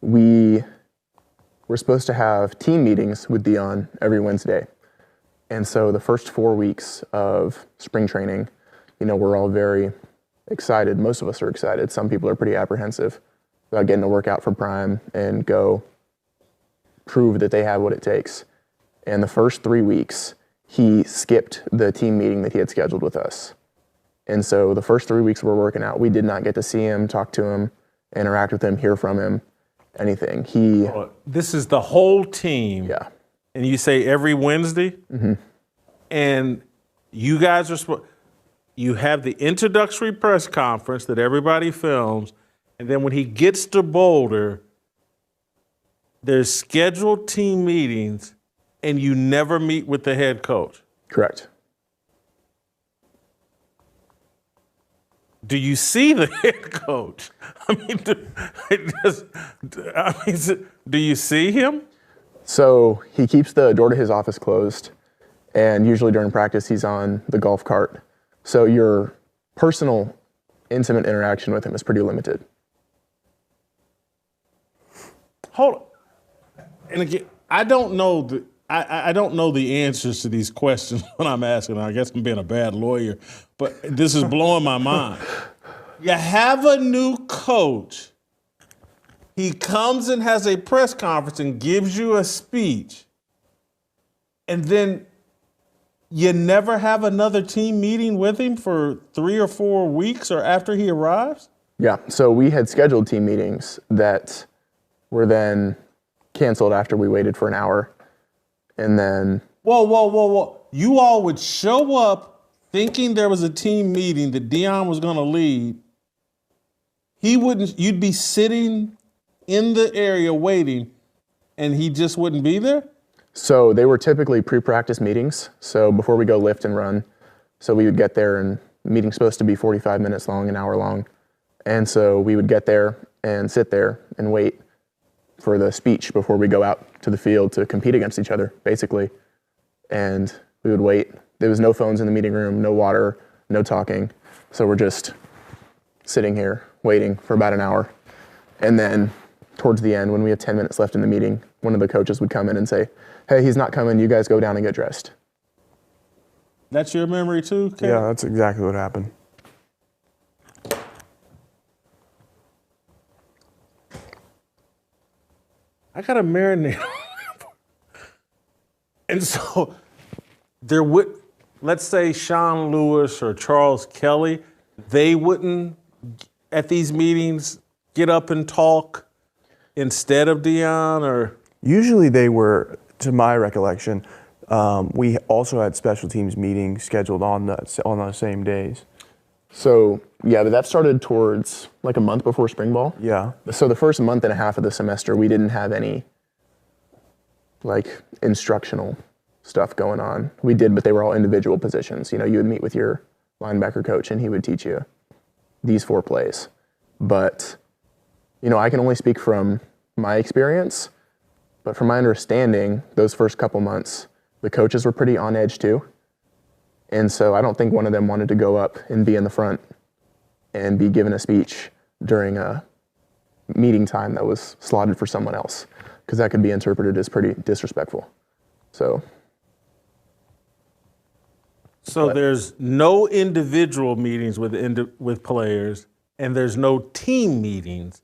we were supposed to have team meetings with Deion every Wednesday. And so the first 4 weeks of spring training, we're all very excited. Most of us are excited. Some people are pretty apprehensive about getting to work out for Prime and go prove that they have what it takes. And the first 3 weeks, he skipped the team meeting that he had scheduled with us. And so the first 3 weeks we were working out, we did not get to see him, talk to him, interact with him, hear from him, anything. This is the whole team. Yeah. And you say every Wednesday? Mm-hmm. And you guys you have the introductory press conference that everybody films, and then when he gets to Boulder, there's scheduled team meetings, and you never meet with the head coach. Correct. Do you see the head coach? Do you see him? So he keeps the door to his office closed, and usually during practice he's on the golf cart. So your personal, intimate interaction with him is pretty limited. Hold on. And again, I don't know the answers to these questions when I'm asking. I guess I'm being a bad lawyer, but this is blowing my mind. You have a new coach. He comes and has a press conference and gives you a speech, and then you never have another team meeting with him for 3 or 4 weeks or after he arrives? Yeah, so we had scheduled team meetings that were then canceled after we waited for an hour. And then... Whoa. You all would show up thinking there was a team meeting that Deion was going to lead. You'd be sitting in the area waiting, and he just wouldn't be there? So they were typically pre-practice meetings. So before we go lift and run, so we would get there, and the meeting's supposed to be 45 minutes long, an hour long. And so we would get there and sit there and wait for the speech before we go out to the field to compete against each other, basically. And we would wait. There was no phones in the meeting room, no water, no talking. So we're just sitting here waiting for about an hour. And then towards the end, when we had 10 minutes left in the meeting, one of the coaches would come in and say, "Hey, he's not coming. You guys go down and get dressed." That's your memory too, Kate? Yeah, that's exactly what happened. I got to marinate. And so let's say Sean Lewis or Charles Kelly, they wouldn't, at these meetings, get up and talk instead of Deion, or? Usually they were, to my recollection, we also had special teams meetings scheduled on the same days. So, yeah, but that started towards like a month before spring ball. Yeah. So the first month and a half of the semester, we didn't have any like instructional stuff going on. We did, but they were all individual positions. You would meet with your linebacker coach and he would teach you these 4 plays. But, I can only speak from my experience, but from my understanding, those first couple months, the coaches were pretty on edge too. And so I don't think one of them wanted to go up and be in the front and be given a speech during a meeting time that was slotted for someone else, because that could be interpreted as pretty disrespectful. So there's no individual meetings with players, and there's no team meetings.